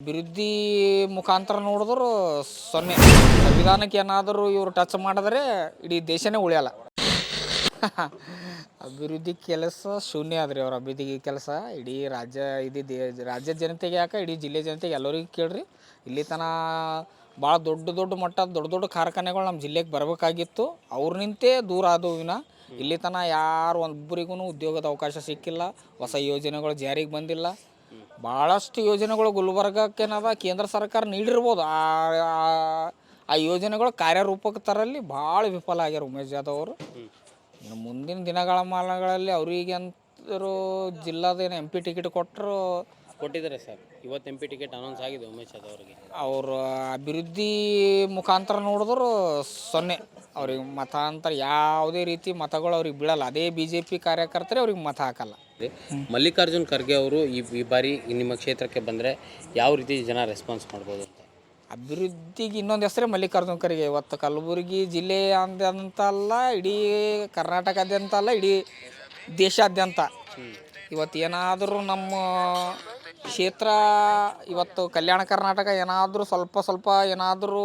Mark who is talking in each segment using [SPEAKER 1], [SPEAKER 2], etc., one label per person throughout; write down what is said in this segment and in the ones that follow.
[SPEAKER 1] ಅಭಿವೃದ್ಧಿ ಮುಖಾಂತರ ನೋಡಿದ್ರು ಸೊನ್ನೆ. ಸಂವಿಧಾನಕ್ಕೆ ಏನಾದರೂ ಇವರು ಟಚ್ ಮಾಡಿದ್ರೆ ಇಡೀ ದೇಶನೇ ಉಳಿಯಲ್ಲ. ಅಭಿವೃದ್ಧಿ ಕೆಲಸ ಶೂನ್ಯ ಆದ್ರಿ. ಅವ್ರ ಅಭಿವೃದ್ಧಿ ಕೆಲಸ ಇಡೀ ರಾಜ್ಯ ರಾಜ್ಯದ ಜನತೆಗೆ ಯಾಕೆ ಇಡೀ ಜಿಲ್ಲೆ ಜನತೆಗೆ ಎಲ್ಲರಿಗೂ ಕೇಳ್ರಿ. ಇಲ್ಲಿ ತನ ಭಾಳ ದೊಡ್ಡ ಮಟ್ಟದ ದೊಡ್ಡ ಕಾರ್ಖಾನೆಗಳು ನಮ್ಮ ಜಿಲ್ಲೆಗೆ ಬರಬೇಕಾಗಿತ್ತು. ಅವ್ರನಿಂತೆ ದೂರ ಆದವಿನ ಇಲ್ಲಿ ತನ ಯಾರು ಒಬ್ಬರಿಗೂ ಉದ್ಯೋಗದ ಅವಕಾಶ ಸಿಕ್ಕಿಲ್ಲ. ಹೊಸ ಯೋಜನೆಗಳು ಜಾರಿಗೆ ಬಂದಿಲ್ಲ. ಭಾಳಷ್ಟು ಯೋಜನೆಗಳು ಗುಲ್ಬರ್ಗಕ್ಕೆ ಏನದ ಕೇಂದ್ರ ಸರ್ಕಾರ ನೀಡಿರ್ಬೋದು. ಆ ಯೋಜನೆಗಳು ಕಾರ್ಯರೂಪಕ್ಕೆ ತರಲ್ಲಿ ಭಾಳ ವಿಫಲ ಆಗ್ಯಾರ ಉಮೇಶ್ ಜಾಧವ್ ಅವರು. ಇನ್ನು ಮುಂದಿನ ದಿನಗಳ ಮಾನಗಳಲ್ಲಿ ಅವರಿಗೆ ಅಂತರೂ ಜಿಲ್ಲಾದೇನು MP ಟಿಕೆಟ್
[SPEAKER 2] ಕೊಟ್ಟಿದ್ದಾರೆ ಸರ್. ಇವತ್ತು MP ಟಿಕೆಟ್ ಅನೌನ್ಸ್ ಆಗಿದೆ ಉಮೇಶ್ ಜಾಧವ್ ಅವರಿಗೆ.
[SPEAKER 1] ಅವರು ಅಭಿವೃದ್ಧಿ ಮುಖಾಂತರ ನೋಡಿದ್ರು ಸೊನ್ನೆ. ಅವ್ರಿಗೆ ಮತಾಂತರ ಯಾವುದೇ ರೀತಿ ಮತಗಳು ಅವ್ರಿಗೆ ಬೀಳಲ್ಲ. ಅದೇ BJP ಕಾರ್ಯಕರ್ತರೇ ಅವ್ರಿಗೆ ಮತ ಹಾಕಲ್ಲ.
[SPEAKER 2] ಮಲ್ಲಿಕಾರ್ಜುನ್ ಖರ್ಗೆ ಅವರು ಈ ಬಾರಿ ನಿಮ್ಮ ಕ್ಷೇತ್ರಕ್ಕೆ ಬಂದರೆ ಯಾವ ರೀತಿ ಜನ ರೆಸ್ಪಾನ್ಸ್ ಮಾಡ್ಬೋದು ಅಂತ?
[SPEAKER 1] ಅಭಿವೃದ್ಧಿಗೆ ಇನ್ನೊಂದು ಹೆಸರೇ ಮಲ್ಲಿಕಾರ್ಜುನ್ ಖರ್ಗೆ. ಇವತ್ತು ಕಲಬುರಗಿ ಜಿಲ್ಲೆ ಅಂದ್ಯಂತ ಅಲ್ಲ, ಇಡೀ ಕರ್ನಾಟಕದಾದ್ಯಂತ ಅಲ್ಲ, ಇಡೀ ದೇಶಾದ್ಯಂತ ಇವತ್ತು ಏನಾದರೂ ನಮ್ಮ ಕ್ಷೇತ್ರ ಇವತ್ತು ಕಲ್ಯಾಣ ಕರ್ನಾಟಕ ಏನಾದರೂ ಸ್ವಲ್ಪ ಏನಾದರೂ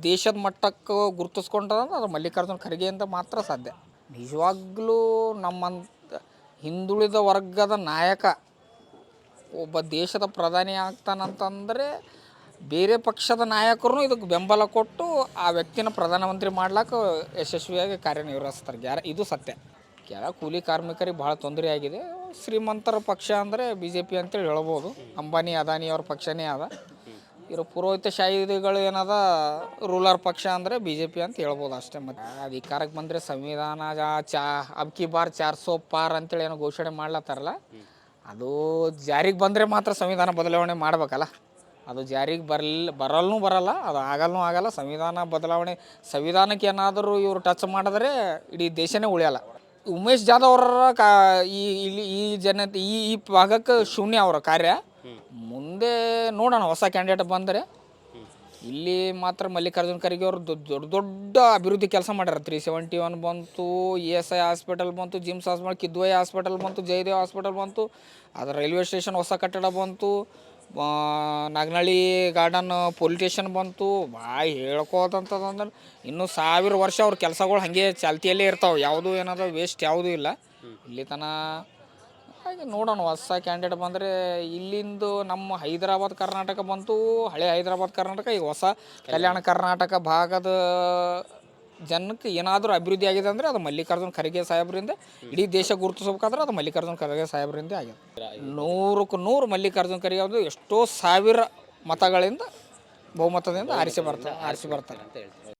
[SPEAKER 1] ದೇಶದ ಮಟ್ಟಕ್ಕೆ ಗುರುತಿಸ್ಕೊಂಡ್ರಂದ್ರೆ ಅದು ಮಲ್ಲಿಕಾರ್ಜುನ್ ಖರ್ಗೆ ಅಂತ ಮಾತ್ರ ಸಾಧ್ಯ. ನಿಜವಾಗ್ಲೂ ನಮ್ಮಂತ ಹಿಂದುಳಿದ ವರ್ಗದ ನಾಯಕ ಒಬ್ಬ ದೇಶದ ಪ್ರಧಾನಿ ಆಗ್ತಾನಂತಂದರೆ ಬೇರೆ ಪಕ್ಷದ ನಾಯಕರು ಇದಕ್ಕೆ ಬೆಂಬಲ ಕೊಟ್ಟು ಆ ವ್ಯಕ್ತಿನ ಪ್ರಧಾನಮಂತ್ರಿ ಮಾಡ್ಲಿಕ್ಕೆ ಯಶಸ್ವಿಯಾಗಿ ಕಾರ್ಯನಿರ್ವಹಿಸ್ತಾರೆ. ಇದು ಸತ್ಯ. ಕೆಲ ಕೂಲಿ ಕಾರ್ಮಿಕರಿಗೆ ಭಾಳ ತೊಂದರೆ ಆಗಿದೆ. ಶ್ರೀಮಂತರ ಪಕ್ಷ ಅಂದರೆ BJP ಅಂತೇಳಿ ಹೇಳ್ಬೋದು. ಅಂಬಾನಿ ಅದಾನಿ ಅವ್ರ ಪಕ್ಷನೇ ಅದ. ಇರೋ ಪುರೋಹಿತಶಾಹಿಗಳು ಏನದ ರೂಲರ್ ಪಕ್ಷ ಅಂದರೆ BJP ಅಂತ ಹೇಳ್ಬೋದು ಅಷ್ಟೇ. ಮತ್ತು ಅಧಿಕಾರಕ್ಕೆ ಬಂದರೆ ಸಂವಿಧಾನ ಅಬ್ಕಿ ಬಾರ್ 400 ಪಾರ್ ಅಂತೇಳಿ ಏನೋ ಘೋಷಣೆ ಮಾಡ್ಲತ್ತಾರಲ್ಲ, ಅದು ಜಾರಿಗೆ ಬಂದರೆ ಮಾತ್ರ ಸಂವಿಧಾನ ಬದಲಾವಣೆ ಮಾಡ್ಬೇಕಲ್ಲ. ಅದು ಜಾರಿಗೆ ಬರಲ್ಲ, ಅದು ಆಗಲ್ಲ. ಸಂವಿಧಾನ ಬದಲಾವಣೆ ಸಂವಿಧಾನಕ್ಕೆ ಏನಾದರೂ ಇವರು ಟಚ್ ಮಾಡಿದ್ರೆ ಇಡೀ ದೇಶನೇ ಉಳಿಯಲ್ಲ. ಉಮೇಶ್ ಜಾಧವ್ ಅವರ ಈ ಭಾಗಕ್ಕೆ ಶೂನ್ಯ ಅವರ ಕಾರ್ಯ. ಮುಂದೆ ನೋಡೋಣ ಹೊಸ ಕ್ಯಾಂಡಿಡೇಟ್ ಬಂದರೆ. ಇಲ್ಲಿ ಮಾತ್ರ ಮಲ್ಲಿಕಾರ್ಜುನ್ ಖರ್ಗೆ ಅವರು ದೊಡ್ಡ ಅಭಿವೃದ್ಧಿ ಕೆಲಸ ಮಾಡ್ಯಾರ. 371 ಬಂತು, ESI ಹಾಸ್ಪಿಟಲ್ ಬಂತು, ಜಿಮ್ಸ್ ಹಾಸ್ಪಿಟಲ್, ಕಿದ್ವಾಯಿ ಹಾಸ್ಪಿಟಲ್ ಬಂತು, ಜಯದೇವ್ ಹಾಸ್ಪಿಟಲ್ ಬಂತು, ಅದರ ರೈಲ್ವೆ ಸ್ಟೇಷನ್ ಹೊಸ ಕಟ್ಟಡ ಬಂತು, ನಾಗನಹಳ್ಳಿ ಗಾರ್ಡನ್ ಪೊಲೀಸ್ ಸ್ಟೇಷನ್ ಬಂತು. ಹೇಳ್ಕೋತಂತಂದ್ರೆ ಇನ್ನೂ 1000 ವರ್ಷ ಅವ್ರ ಕೆಲಸಗಳು ಹಾಗೆ ಚಾಲ್ತಿಯಲ್ಲೇ ಇರ್ತಾವೆ. ಯಾವುದೂ ಏನಾದರೂ ವೇಸ್ಟ್ ಯಾವುದೂ ಇಲ್ಲ ಇಲ್ಲಿ ತನ. ಹಾಗೆ ನೋಡೋಣ ಹೊಸ ಕ್ಯಾಂಡಿಡೇಟ್ ಬಂದರೆ. ಇಲ್ಲಿಂದು ನಮ್ಮ ಹೈದರಾಬಾದ್ ಕರ್ನಾಟಕ ಬಂತು, ಹಳೆ ಹೈದರಾಬಾದ್ ಕರ್ನಾಟಕ, ಈಗ ಹೊಸ ಕಲ್ಯಾಣ ಕರ್ನಾಟಕ ಭಾಗದ ಜನಕ್ಕೆ ಏನಾದರೂ ಅಭಿವೃದ್ಧಿ ಆಗಿದೆ ಅಂದರೆ ಅದು ಮಲ್ಲಿಕಾರ್ಜುನ್ ಖರ್ಗೆ ಸಾಹೇಬರಿಂದ. ಇಡೀ ದೇಶ ಗುರುತಿಸ್ಬೇಕಾದ್ರೆ ಅದು ಮಲ್ಲಿಕಾರ್ಜುನ್ ಖರ್ಗೆ ಸಾಹೇಬರಿಂದ ಆಗಿದೆ. 100ಕ್ಕೆ 100 ಮಲ್ಲಿಕಾರ್ಜುನ್ ಖರ್ಗೆ ಅವರು ಎಷ್ಟೋ ಸಾವಿರ ಮತಗಳಿಂದ ಬಹುಮತದಿಂದ ಆರಿಸಿ ಬರ್ತಾರೆ ಅಂತ ಹೇಳ್ತಾರೆ.